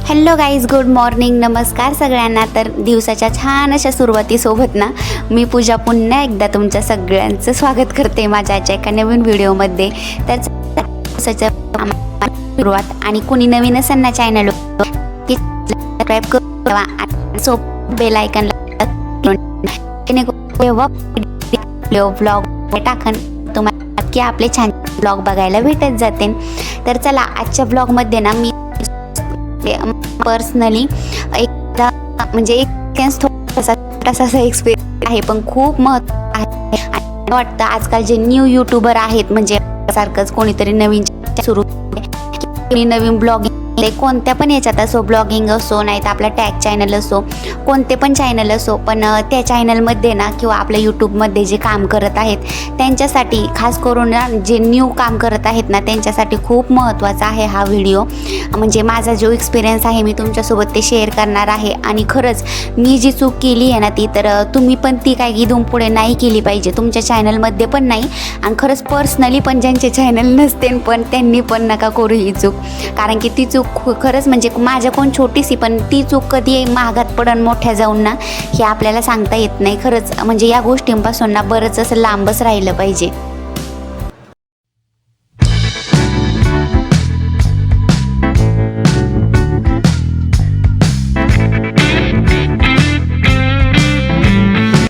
Hello guys, good morning, नमस्कार सगळ्यांना। तर दिवसाच्या छान अशा सुरुवातीसोबत ना मी पूजा पुन्हा एकदा तुमच्या सगळ्यांचं स्वागत करते माझ्या आजच्या एका नवीन व्हिडिओमध्ये। तर दिवसाच्या सुरुवात आणि कोणी नवीन असेल ना चॅनल की सबस्क्राईब करा आणि सोबत बेल आयकॉन व्लॉग टाकन तुम्हाला की आपले छान ब्लॉग बघायला भेटत जाते। तर चला आजच्या ब्लॉगमध्ये ना मी पर्सनली एकदा म्हणजे थोडासा एक्सपिरियन्स आहे, पण खूप महत्त्व आहे आणि वाटतं आजकाल जे न्यू यूट्यूबर आहेत म्हणजे सारखंच कोणीतरी नवीन सुरू नवीन ब्लॉगिंग कोणत्या पण याच्यात असो, ब्लॉगिंग असो नाही तर आपला टॅग चॅनल असो, कोणते पण चॅनल असो, पण त्या चॅनलमध्ये ना किंवा आपल्या यूट्यूबमध्ये जे काम करत आहेत त्यांच्यासाठी खास करून जे न्यू काम करत आहेत ना त्यांच्यासाठी खूप महत्त्वाचा आहे हा व्हिडिओ। म्हणजे माझा जो एक्सपिरियन्स आहे मी तुमच्यासोबत ते शेअर करणार आहे आणि खरंच मी जी चूक केली आहे ना ती तर तुम्ही पण ती काय इथून पुढे नाही केली पाहिजे, तुमच्या चॅनलमध्ये पण नाही आणि खरंच पर्सनली पण ज्यांचे चॅनल नसते पण त्यांनी पण नका करू ही चूक, कारण की ती चूक खरंच म्हणजे माझ्या कोण छोटीशी पण ती चूक कधी महागात पडन मोठ्या जाऊन ना हे आपल्याला सांगता येत नाही। खरंच म्हणजे या गोष्टींपासून ना बरंच असं लांबच राहिलं पाहिजे।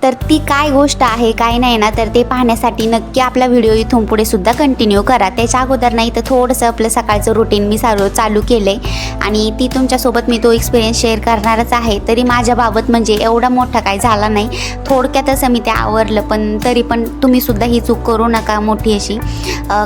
तर ती काय गोष्ट आहे काय नाही ना तर ते पाहण्यासाठी नक्की आपला व्हिडिओ इथून पुढे सुद्धा कंटिन्यू करा। त्याच्या अगोदर नाही तर थोडंसं आपलं सकाळचं रुटीन मी चालू केलं आहे आणि ती तुमच्यासोबत मी तो एक्सपिरियन्स शेअर करणारच आहे। तरी माझ्याबाबत म्हणजे एवढा मोठा काय झाला नाही, थोडक्यात असं मी ते आवरलं, पण तरी पण तुम्ही सुद्धा ही चूक करू नका मोठी अशी,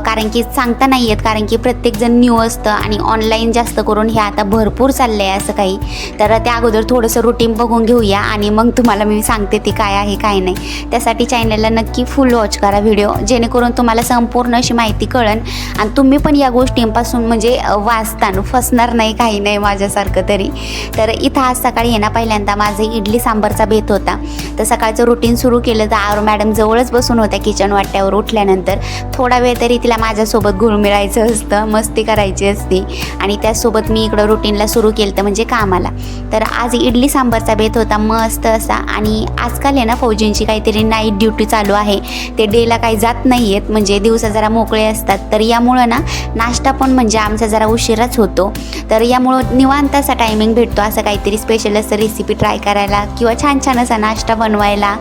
कारण की सांगता नाही येत, कारण की प्रत्येकजण न्यू असतं आणि ऑनलाईन जास्त करून हे आता भरपूर चाललं आहे असं काही। तर त्या अगोदर थोडंसं रुटीन बघून घेऊया आणि मग तुम्हाला मी सांगते ती काय आहे काय नाही। त्यासाठी चॅनलला नक्की फुल वॉच करा व्हिडिओ, जेणेकरून तुम्हाला संपूर्ण अशी माहिती कळन आणि तुम्ही पण या गोष्टींपासून म्हणजे वाचताना फसणार नाही, काही नाही माझ्यासारखं तरी। तर इथं आज सकाळी आहे ना पहिल्यांदा माझे इडली सांबारचा बेत होता, तर सकाळचं रुटीन सुरू केलं तर आरू मॅडम जवळच बसून होत्या किचन वाट्यावर। उठल्यानंतर थोडा वेळ तरी तिला माझ्यासोबत घुळमिळायचं असतं, मस्ती करायची असते आणि त्याचसोबत मी इकडं रुटीनला सुरू केलं तर म्हणजे कामाला। तर आज इडली सांबारचा बेत होता मस्त असा, आणि आजकाल आहे ना फौजींची काहीतरी नाईट ड्युटी चालू आहे, ते डेला काही जात नाही आहेत म्हणजे दिवसा जरा मोकळे असतात, तर यामुळं ना नाश्ता पण म्हणजे आमचा जरा उशिराच होतो। तर यामुळं निवांत असा टायमिंग भेटतो असं काहीतरी स्पेशल असं रेसिपी ट्राय करायला किंवा छान छान असा नाश्ता बनवायला।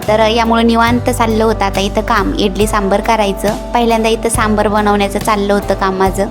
तर यामुळं निवांत चाललं होतं आता इथं काम, इडली सांबार करायचं। पहिल्यांदा इथं सांबार बनवण्याचं चाललं होतं काम माझं।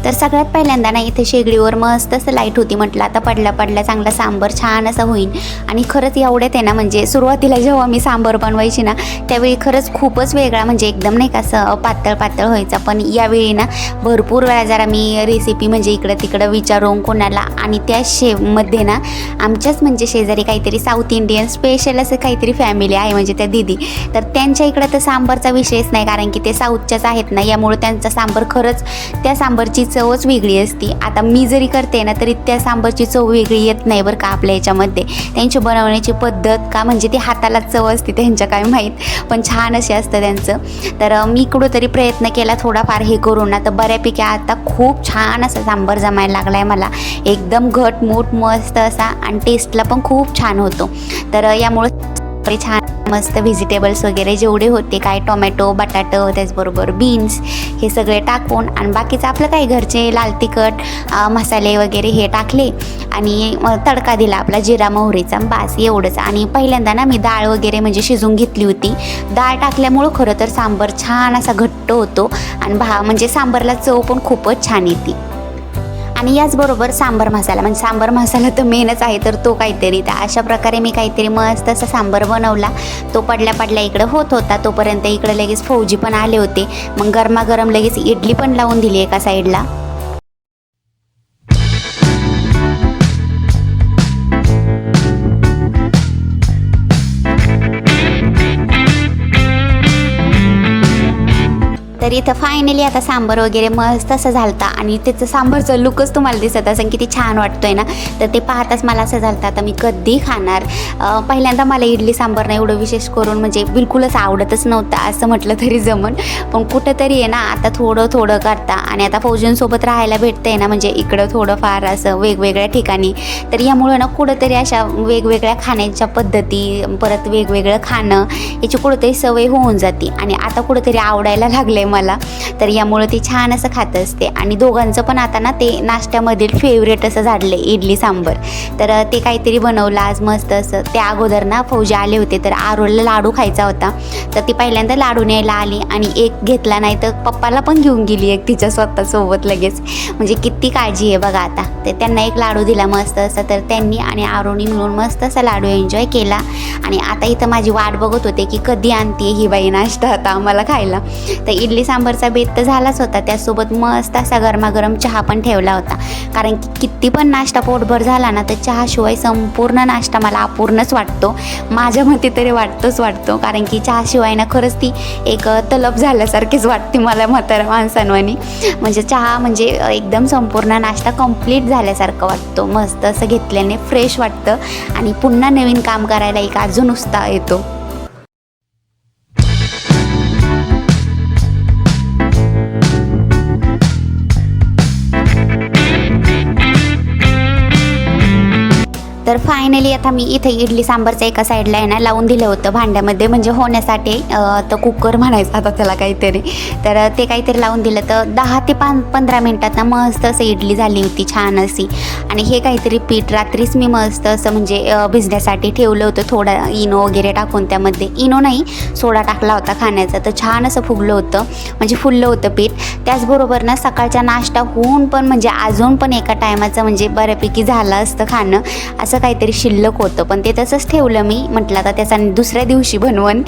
तर सगळ्यात पहिल्यांदा ना इथे शेगडीवर मस्त असं लाईट होती, म्हटलं आता पडला चांगला सांबार छान असा होईल। आणि खरंच एवढ्यात आहे ना म्हणजे सुरुवातीला जेव्हा मी सांबार बनवायची ना त्यावेळी खरंच खूपच वेगळा म्हणजे एकदम नाही का असं पातळ व्हायचा, पण यावेळी ना भरपूर वेळा जरा मी रेसिपी म्हणजे इकडं तिकडं विचारून कोणाला, आणि त्या शेवमध्ये ना आमच्याच म्हणजे शेजारी काहीतरी साऊथ इंडियन स्पेशल असं काहीतरी फॅमिली आहे म्हणजे त्या दीदी, तर त्यांच्या इकडं तर सांबारचा विषयच नाही, कारण की ते साऊथच्याच आहेत ना, यामुळे त्यांचा सांबार खरंच त्या सांबारची चवच वेगळी असती। आता मी जरी करते ना तरी त्या सांबारची चव वेगळी येत नाही बरं का आपल्या याच्यामध्ये, त्यांची बनवण्याची पद्धत का म्हणजे ती हाताला चव असते त्यांच्या काय माहीत, पण छान असे असतं त्यांचं। तर मी कुठंतरी प्रयत्न केला थोडाफार हे करून ना, तर बऱ्यापैकी आता खूप छान असा सांबार जमायला लागला आहे मला, एकदम घटमूट मस्त असा आणि टेस्टला पण खूप छान होतो। तर यामुळं छान मस्त व्हेजिटेबल्स वगैरे जेवढे होते काय टोमॅटो बटाटो त्याचबरोबर बीन्स हे सगळे टाकून आणि बाकीचं आपलं काही घरचे लाल तिखट मसाले वगैरे हे टाकले आणि तडका दिला आपला जिरा मोहरीचा, बास एवढंच। आणि पहिल्यांदा ना मी डाळ वगैरे म्हणजे शिजून घेतली होती, डाळ टाकल्यामुळं खरं तर सांबार छान असा घट्ट होतो आणि म्हणजे सांबारला चव पण खूपच छान येते। आणि याचबरोबर सांबार मसाला म्हणजे सांबार मसाला तर मेनच आहे, तर तो काहीतरी तर अशा प्रकारे मी काहीतरी मस्त असा सांबार बनवला। तो पडल्या इकडं होत होता, तोपर्यंत इकडं लगेच फौजी पण आले होते, मग गरमागरम लगेच इडली पण लावून दिली एका साईडला। तर इथं फायनली आता सांबार वगैरे मस्त असं झालता आणि त्याचं सांबारचं लुकच तुम्हाला दिसत असेल किती छान वाटतोय ना. तर ते पाहताच मला असं झालं आता मी कधी खाणार. पहिल्यांदा मला इडली सांबार नाही एवढं विशेष करून म्हणजे बिलकुलच आवडतच नव्हतं असं म्हटलं तरी जमन, पण कुठंतरी आहे ना आता थोडं थोडं करता आणि आता फौजींसोबत राहायला भेटतंय ना, म्हणजे इकडं थोडं फार असं वेगवेगळ्या ठिकाणी. तर यामुळं ना कुठंतरी अशा वेगवेगळ्या खाण्याच्या पद्धती, परत वेगवेगळं खाणं याची कुठंतरी सवय होऊन जाते आणि आता कुठंतरी आवडायला लागलं आहे मला. तर यामुळं ती छान असं खात असते आणि दोघांचं पण आता ना ते नाश्त्यामधील फेवरेट असं झाडलं इडली सांबर. तर ते काहीतरी बनवलं आज मस्त असं. त्या अगोदर ना फौजी आले होते तर आरोला लाडू खायचा होता, तर ती पहिल्यांदा लाडू न्यायला आली आणि एक घेतला नाही तर पप्पाला पण घेऊन गेली एक तिच्या स्वतःसोबत लगेच. म्हणजे किती काळजी आहे बघा आता. तर त्यांना एक लाडू दिला मस्त असं, तर त्यांनी आणि आरोनी मिळून मस्त असा लाडू एन्जॉय केला. आणि आता इथं माझी वाट बघत होते की कधी आणते ही बाई नाश्ता आता आम्हाला खायला. तर इडली सांबारचा बेत तर झालाच होता, त्यासोबत मस्त असा गरमागरम चहा पण ठेवला होता. कारण की किती पण नाश्ता पोटभर झाला ना तर चहाशिवाय संपूर्ण नाश्ता मला अपूर्णच वाटतो, माझ्या मते तरी वाटतो. कारण की चहाशिवाय ना खरंच ती एक तलब झाल्यासारखीच वाटते मला म्हाताऱ्या माणसांवानी. म्हणजे चहा म्हणजे एकदम संपूर्ण नाश्ता कंप्लीट झाल्यासारखं वाटतो. मस्त असं घेतल्याने फ्रेश वाटतं आणि पुन्हा नवीन काम करायला एक अजून उत्साह येतो. तर फायनली आता मी इथे इडली सांबारचं एका साईडला आहे ना लावून दिलं होतं भांड्यामध्ये, म्हणजे होण्यासाठी. तर कुकर म्हणायचं आता त्याला काहीतरी. तर ते काहीतरी लावून दिलं तर 10 ते 15 मिनटात ना मस्त असं इडली झाली होती छान अशी. आणि हे काहीतरी पीठ रात्रीच मी मस्त असं म्हणजे भिजण्यासाठी ठेवलं होतं, थोडा इनो वगैरे टाकून. त्यामध्ये इनो नाही सोडा टाकला होता खाण्याचा, तर छान असं फुगलं होतं, म्हणजे फुललं होतं पीठ. त्याचबरोबर ना सकाळचा नाश्ता होऊन पण म्हणजे अजून पण एका टायमाचं म्हणजे बऱ्यापैकी झालं असतं खाणं असं काहीतरी शिल्लक होतं, पण ते तसंच ठेवलं मी. म्हटलं आता त्याचा दुसऱ्या दिवशी बनवून.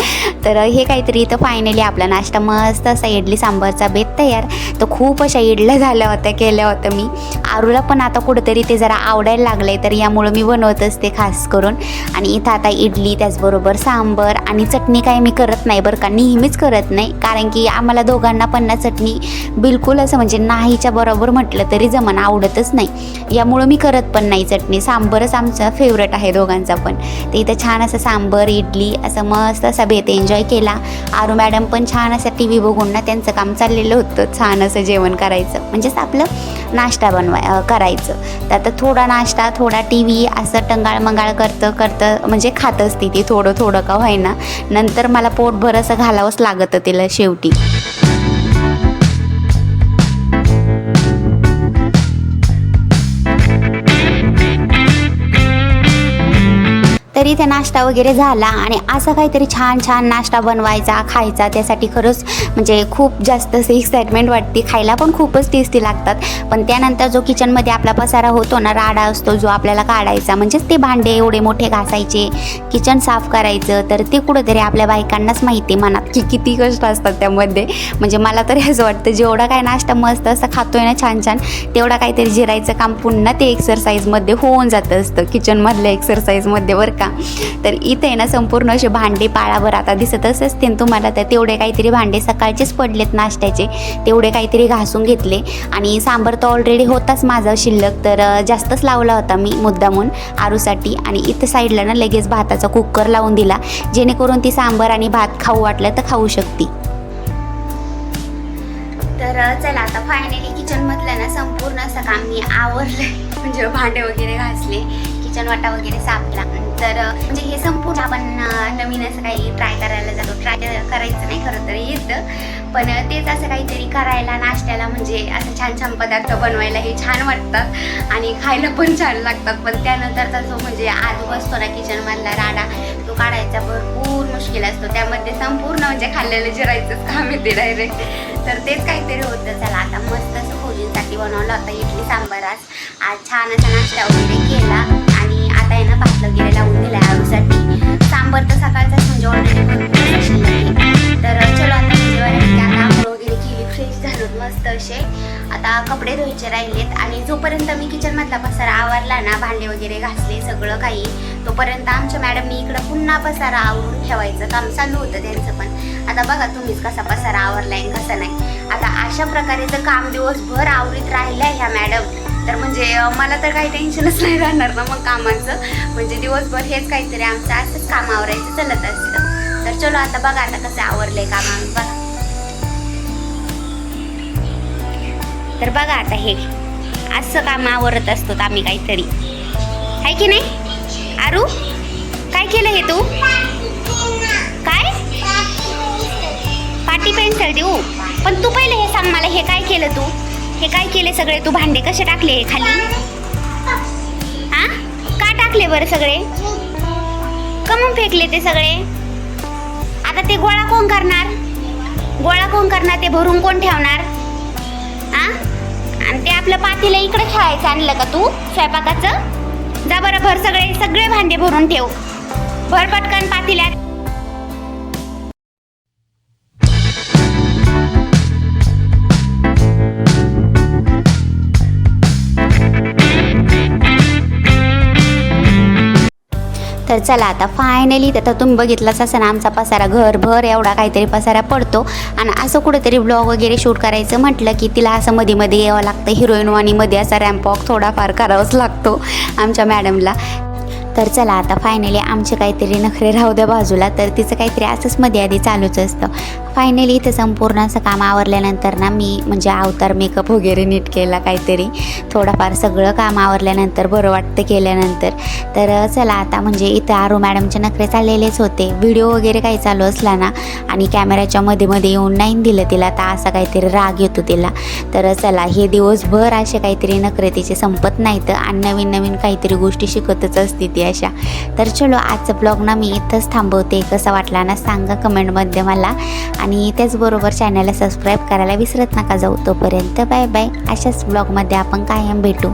तर हे काहीतरी इथं फायनली आपला नाश्ता मस्त असा इडली सांबारचा बेत तयार. तर खूप अशा इडल्या झाल्या होत्या, केल्या होत्या मी. आरूला पण आता कुठंतरी ते जरा आवडायला लागलं आहे, तर यामुळं मी बनवत असते खास करून. आणि इथं आता इडली त्याचबरोबर सांबार आणि चटणी काय मी करत नाही बरं का, नेहमीच करत नाही. कारण की आम्हाला दोघांना पण ना चटणी बिलकुल असं म्हणजे नाहीच्या बरोबर म्हटलं तरी जमान आवडतच नाही, यामुळं मी करत पण नाही चटणी. सांबारच आमचा फेवरेट आहे दोघांचा पण. तर इथं छान असं सांबार इडली असं मस्त असा बेत एन्जॉय केला. आरू मॅडम पण छान असं टी व्ही बघून ना त्यांचं काम चाललेलं होतं, छान असं जेवण करायचं म्हणजेच आपलं नाश्ता करायचं. तर आता थोडा नाश्ता थोडा टी व्ही असं टंगाळ मंगाळ करतं म्हणजे खात असते ती थोडं का व्हायना. नंतर मला पोटभर असं घालावंच लागतं तिला शेवटी. तरी ते नाश्ता वगैरे झाला आणि असं काहीतरी छान नाश्ता बनवायचा खायचा, त्यासाठी खरंच म्हणजे खूप जास्त असं एक्साइटमेंट वाटते. खायला पण खूपच टेस्टी लागतात, पण त्यानंतर जो किचनमध्ये आपला पसारा होतो ना, राडा असतो जो आपल्याला काढायचा, म्हणजेच ते भांडे एवढे मोठे घासायचे, किचन साफ करायचं, तर ते कुठंतरी आपल्या बायकांनाच माहिती मनात की किती कष्ट असतात त्यामध्ये. म्हणजे मला तरी असं वाटतं जेवढा काय नाश्ता मस्त असं खातोय ना छान तेवढा काहीतरी जिरायचं काम पुन्हा ते एक्सरसाइजमध्ये होऊन जातं असतं, किचनमधल्या एक्सरसाइजमध्ये बरं का. तर इथे ना संपूर्ण असे भांडे पाळावर आता दिसतच असतील तुम्हाला. तर तेवढे काहीतरी भांडे सकाळचेच पडलेत नाश्त्याचे, तेवढे काहीतरी घासून घेतले. आणि सांबार तर ऑलरेडी होताच माझा शिल्लक, तर जास्तच लावला होता मी मुद्दामून आरूसाठी. आणि इथं साईडला ना लगेच भाताचा कुकर लावून दिला, जेणेकरून ती सांबार आणि भात खाऊ वाटलं तर खाऊ शकते. तर चला आता फायनली किचनमधलं ना संपूर्ण असं काम मी आवरलं, म्हणजे भांडे वगैरे घासले, किचन वाटा वगैरे साफला. तर म्हणजे हे संपूर्ण आपण नवीन असं काही ट्राय करायला जातो. ट्राय करायचं नाही खरं तर येतं, पण तेच असं काहीतरी करायला नाश्त्याला म्हणजे असं छान पदार्थ बनवायला हे छान वाटतात आणि खायला पण छान लागतात. पण त्यानंतरचा जो म्हणजे आजू असतो ना किचनमधला राडा, तो काढायचा भरपूर मुश्किल असतो. त्यामध्ये संपूर्ण म्हणजे खाल्लेलं जिरायचंच काम येते डायरेक्ट. तर तेच काहीतरी होतं. चला आता मस्त असं फौजींसाठी बनवलं होतं इडली सांबार. आज छान असा नाश्ता वगैरे केला आणि आता आहे ना भात वगैरे लावून दिला आरूसाठी. सांबार तर सकाळचाच म्हणजे ऑलरेडी भरपूर शिल्लक आहे. तर चलो आता म्हणजे आता आंघोळ वगैरे केली, फ्रेश झालो मस्त असे. आता कपडे धुवायचे आवरायचे राहिलेत आणि जोपर्यंत मी किचनमधला पसारा आवरला ना, भांडे वगैरे घासले सगळं काही, तोपर्यंत आमच्या मॅडमनी इकडं पुन्हा पसारा आवरून ठेवायचं काम चालू होतं त्यांचं पण. आता बघा तुम्हीच कसा पसारा आवरलाय कसा नाही. आता अशा प्रकारे जर काम दिवसभर आवरीत राहिल्या ह्या मॅडम, तर म्हणजे मला तर काही टेन्शनच नाही राहणार ना मग कामाचं. म्हणजे दिवसभर हेच काहीतरी आमचं असंच काम आवरायचं चालत असतं. तर चलो आता बघा आता कसं आवरलंय काम आम्ही बघा. तर बघा आता हे असं काम आवरत असतो आम्ही काहीतरी, आहे की नाही आरू? काय केलं हे तू? काय पाटी पेन्सिल देऊ? पण तू पहिले हे सांग मला, हे काय केलं तू? हे काय केले सगळे तू? भांडे कसे टाकले हे खाली? हा का टाकले बरं सगळे? कमून फेकले ते सगळे? आता ते गोळा कोण करणार? गोळा कोण करणार? ते भरून कोण ठेवणार? हा आणि ते आपलं पातेलं इकडे खेळायचं आणलं का तू स्वयंपाकाचं? जा बरं भर सगळे भांडे भरून ठेव, भर पटकन पातेल्यात. तर चला आता फायनली, तर तुम्ही बघितलंच असं ना आमचा पसारा घरभर एवढा काहीतरी पसारा पडतो. आणि असं कुठेतरी ब्लॉग वगैरे शूट करायचं म्हटलं की तिला असं मध्ये मध्ये यावं लागतं. हिरोईनवाणी मध्ये असा रॅम्प वॉक थोडाफार करावाच लागतो आमच्या मॅडमला. तर चला आता फायनली आमचे काहीतरी नखरे राहू द्या बाजूला, तर तिचं काहीतरी असंच मध्ये आधी चालूच असतं. फायनली इथं संपूर्ण असं काम आवरल्यानंतर ना मी म्हणजे अवतार मेकअप वगैरे नीट केला काहीतरी थोडाफार. सगळं काम आवरल्यानंतर बरं वाटतं केल्यानंतर. तर चला आता म्हणजे इथं आरू मॅडमचे नखरे चाललेलेच होते. व्हिडिओ वगैरे काही चालू असला ना आणि कॅमेऱ्याच्या मध्ये मध्ये येऊन नाही दिलं तिला, तर असा काहीतरी राग येतो तिला. तर चला हे दिवसभर असे काहीतरी नखरे तिचे संपत नाहीत आणि नवीन नवीन काहीतरी गोष्टी शिकतच असते ती अशा. तर चलो आजचं ब्लॉग ना मी इथंच थांबवते. कसा वाटला ना सांगा कमेंटमध्ये मला. आणि त्याचबरोबर चॅनलला सबस्क्राईब करायला विसरत नका जाऊ. तोपर्यंत बाय बाय. अशाच ब्लॉगमध्ये आपण कायम भेटू.